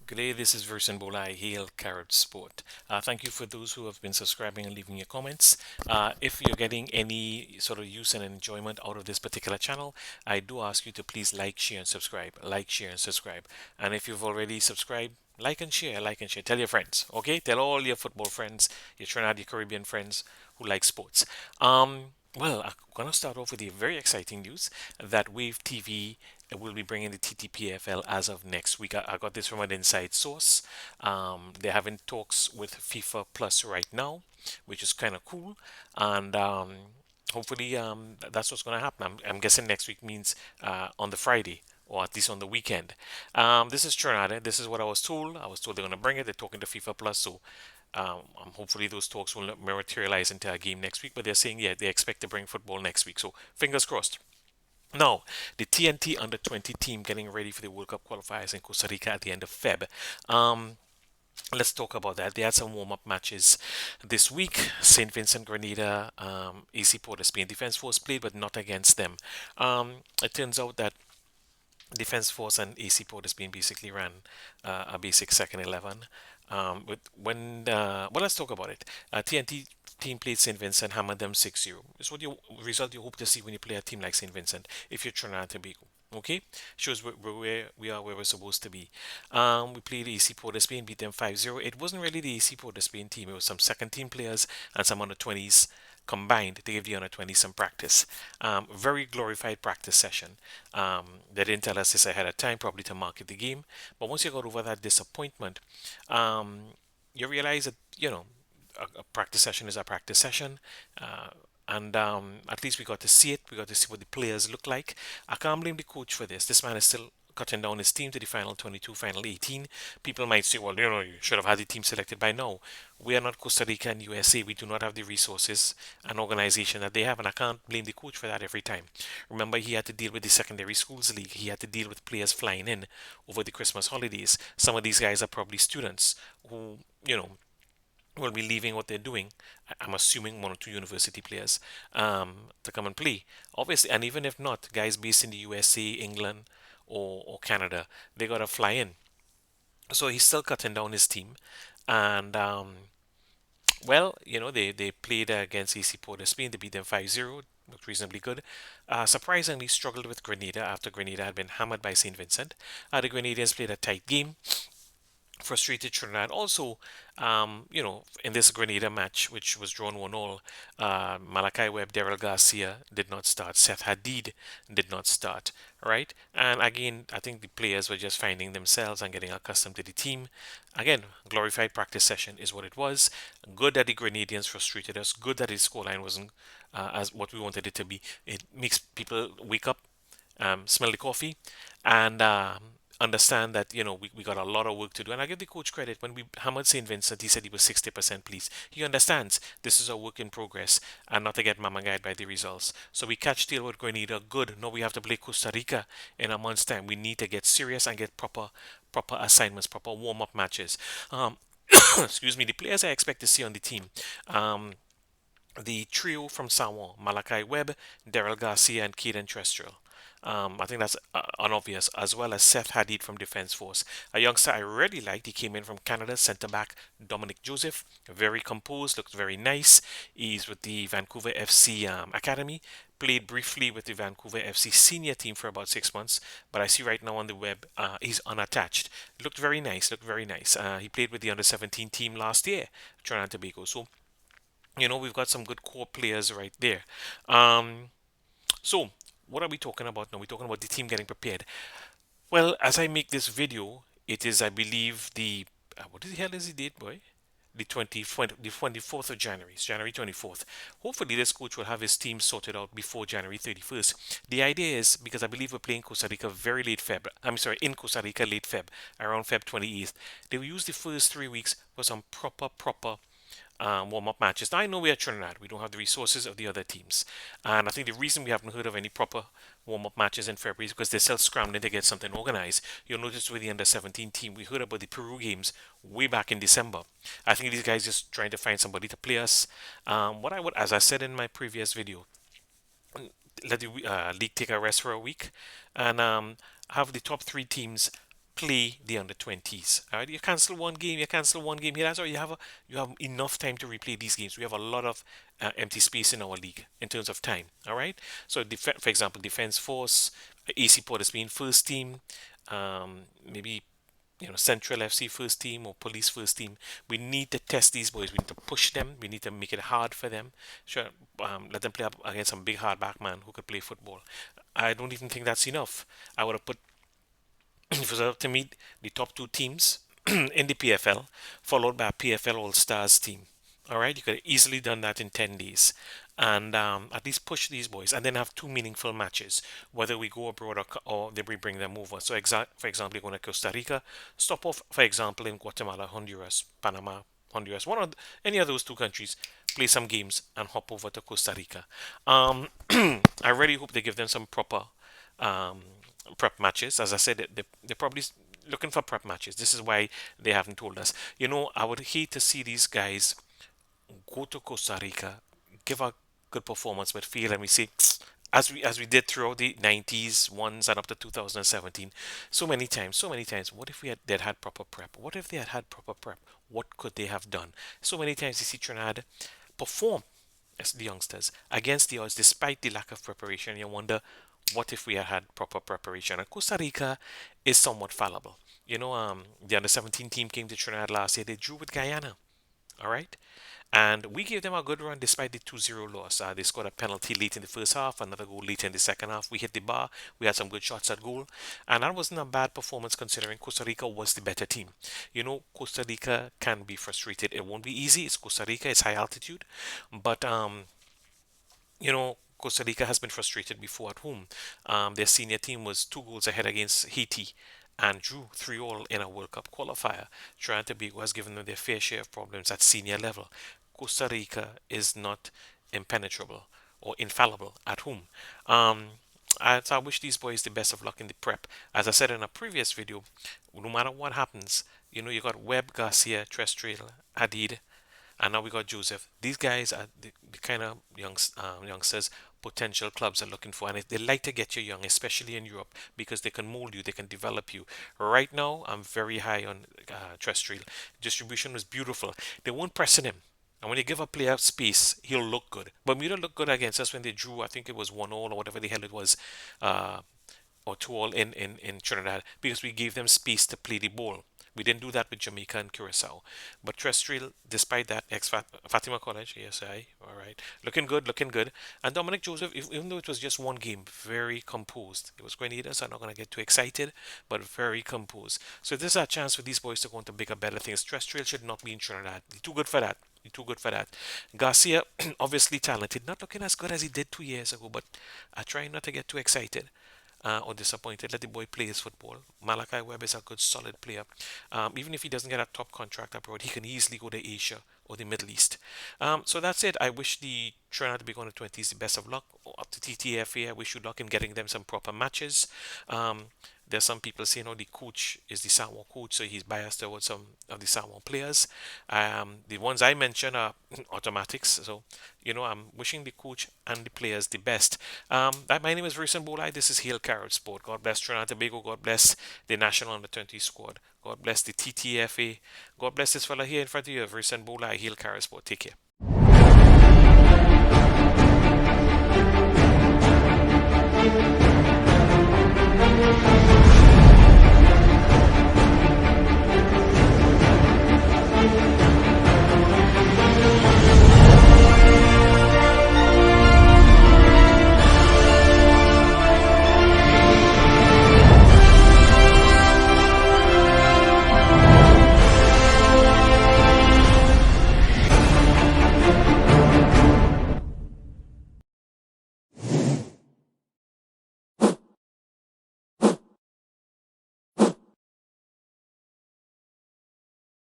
Good day, this is Verson Bola. I hail Carib-Sport. Thank you for those who have been subscribing and leaving your comments. If you're getting any sort of use and enjoyment out of this particular channel, I do ask you to please like, share, and subscribe. Like, share, and subscribe. And if you've already subscribed, like and share, like and share. Tell your friends, okay? Tell all your football friends, your Trinidad, your Caribbean friends who like sports. Well, I'm going to start off with the very exciting news that Wave TV will be bringing the TTPFL as of next week. I got this from an inside source. They're having talks with FIFA Plus right now, which is kind of cool. And hopefully, that's what's going to happen. I'm guessing next week means on the Friday, or at least on the weekend. This is Trinidad. This is what I was told. I was told they're going to bring it. They're talking to FIFA Plus, so hopefully those talks will not materialize into a game next week. But they're saying, yeah, they expect to bring football next week. So fingers crossed. Now, the TNT under 20 team getting ready for the World Cup qualifiers in Costa Rica at the end of Feb. Um, let's talk about that. They had some warm up matches this week. St. Vincent Grenada, AC Port of Spain Defense Force played, but not against them. It turns out that Defense Force and AC Port has been basically ran a basic second 11. Well, let's talk about it. TNT team played St. Vincent, hammered them 6-0. It's what you result you hope to see when you play a team like St. Vincent if you're Trinidad and Tobago. Okay, shows where we are, where we're supposed to be. We played AC Port of Spain, beat them 5-0. It wasn't really the AC Port of Spain team, it was some second team players and some under 20s combined to give the under 20 some practice. Very glorified practice session. They didn't tell us this ahead of time, probably to market the game. But once you got over that disappointment, um, you realize that, a practice session is a practice session. And at least we got to see it. We got to see what the players look like. I can't blame the coach for this. This man is still cutting down his team to the final 22, final 18. People might say, well, you should have had the team selected by now. We are not Costa Rica and USA. We do not have the resources and organization that they have, and I can't blame the coach for that every time. Remember, he had to deal with the secondary schools league. He had to deal with players flying in over the Christmas holidays. Some of these guys are probably students who, you know, will be leaving what they're doing. I'm assuming one or two university players to come and play. Obviously, and even if not, guys based in the USA, England, or Canada, they gotta fly in. So he's still cutting down his team, and well, they played against AC Port of Spain. They beat them 5-0. Looked reasonably good. Surprisingly struggled with Grenada after Grenada had been hammered by St. Vincent. The Grenadians played a tight game, frustrated Trinidad. Also, in this Grenada match, which was drawn 1-all, Malachi Webb, Daryl Garcia did not start. Seth Hadid did not start, right? And again, I think the players were just finding themselves and getting accustomed to the team. Again, glorified practice session is what it was. Good that the Grenadians frustrated us. Good that the scoreline wasn't as what we wanted it to be. It makes people wake up, smell the coffee, and understand that we got a lot of work to do. And I give the coach credit. When we hammered St. Vincent, he said he was 60% pleased. He understands this is a work in progress and not to get mama guide by the results. So we catch deal with Grenada. Good. Now we have to play Costa Rica in a month's time. We need to get serious and get proper assignments, proper warm up matches. Excuse me. The players I expect to see on the team. Um, the trio from Sawan, Malachi Webb, Daryl Garcia, and Caden Trestrell. I think that's unobvious, as well as Seth Hadid from Defense Force. A youngster I really liked. He came in from Canada, centre back Dominic Joseph. Very composed, looked very nice. He's with the Vancouver FC Academy. Played briefly with the Vancouver FC senior team for about 6 months, but I see right now on the web he's unattached. Looked very nice, looked very nice. He played with the under 17 team last year, Trinidad and Tobago. So we've got some good core players right there. Um, so, what are we talking about now? We're talking about the team getting prepared. Well, as I make this video, it is, I believe, the what the hell is the date, boy? The 24th of January. It's January 24th. Hopefully, this coach will have his team sorted out before January 31st. The idea is because I believe we're playing Costa Rica very late Feb. I'm sorry, in Costa Rica late Feb, around Feb 28th. They will use the first 3 weeks for some proper warm up matches. Now, I know we are Trinidad. We don't have the resources of the other teams. And I think the reason we haven't heard of any proper warm up matches in February is because they're still scrambling to get something organized. You'll notice with the under 17 team, we heard about the Peru games way back in December. I think these guys just trying to find somebody to play us. What I would, as I said in my previous video, let the league take a rest for a week and have the top three teams play the under 20s. All right, you cancel one game, you cancel one game. Here, that's why you have enough time to replay these games. We have a lot of empty space in our league in terms of time. All right, so for example, Defense Force, AC Port is being first team, maybe Central FC first team or Police first team. We need to test these boys. We need to push them. We need to make it hard for them. Sure, let them play up against some big hard back man who could play football. I don't even think that's enough. I would have put if it was up to meet the top two teams in the PFL, followed by a PFL All Stars team. All right, you could have easily done that in 10 days and at least push these boys and then have two meaningful matches, whether we go abroad or they bring them over. So, for example, you're going to Costa Rica, stop off, for example, in Guatemala, Honduras, Panama, Honduras, any of those two countries, play some games and hop over to Costa Rica. I really hope they give them some proper um, prep matches. As I said, they're probably looking for prep matches. This is why they haven't told us. I would hate to see these guys go to Costa Rica, give a good performance, but feel and we say, as we did throughout the 90s ones and up to 2017, so many times. What if they'd had proper prep? What if they had had proper prep? What could they have done? So many times you see Trinidad perform as the youngsters against the odds despite the lack of preparation. You wonder what if we had had proper preparation? And Costa Rica is somewhat fallible. The under 17 team came to Trinidad last year. They drew with Guyana. All right. And we gave them a good run despite the 2-0 loss. They scored a penalty late in the first half, another goal late in the second half. We hit the bar. We had some good shots at goal. And that wasn't a bad performance considering Costa Rica was the better team. Costa Rica can be frustrated. It won't be easy. It's Costa Rica. It's high altitude. But Costa Rica has been frustrated before at home. Their senior team was 2 goals ahead against Haiti and drew 3-all in a World Cup qualifier. Trinidad and Tobago has given them their fair share of problems at senior level. Costa Rica is not impenetrable or infallible at home. So I wish these boys the best of luck in the prep. As I said in a previous video, no matter what happens, you got Webb, Garcia, Trestrill, Hadid, and now we got Joseph. These guys are the kind of youngsters potential clubs are looking for, and they like to get you young, especially in Europe, because they can mold you, they can develop you. Right now, I'm very high on Trestrill. Distribution was beautiful. They weren't pressing him. And when you give a player space, he'll look good. Bermuda looked good against us when they drew, I think it was 1-all or whatever the hell it was, or 2-all in Trinidad, because we gave them space to play the ball. We didn't do that with Jamaica and Curacao. But Terrestrial, despite that, Fatima College, ASI, all right, looking good, looking good. And Dominic Joseph, even though it was just one game, very composed. It was Grenada, so I'm not going to get too excited, but very composed. So this is a chance for these boys to go into bigger, better things. Terrestrial should not be in Trinidad. He's too good for that. He's too good for that. Garcia, obviously talented, not looking as good as he did 2 years ago, but I try not to get too excited or disappointed. Let the boy play his football. Malachi Webb is a good, solid player. Even if he doesn't get a top contract abroad, he can easily go to Asia or the Middle East. So that's it. I wish the Trinidad to be going to 20s the best of luck. Up to TTFA, I wish you luck in getting them some proper matches. There's some people saying, the coach is the Samoa coach, so he's biased towards some of the Samoa players. The ones I mentioned are automatics, so I'm wishing the coach and the players the best. My name is Vincent Bolai. This is Hail Carib-Sport. God bless Trinidad and Tobago. God bless the National Under 20 squad. God bless the TTFA. God bless this fella here in front of you, Vincent Bolai. Hail Carib-Sport. Take care.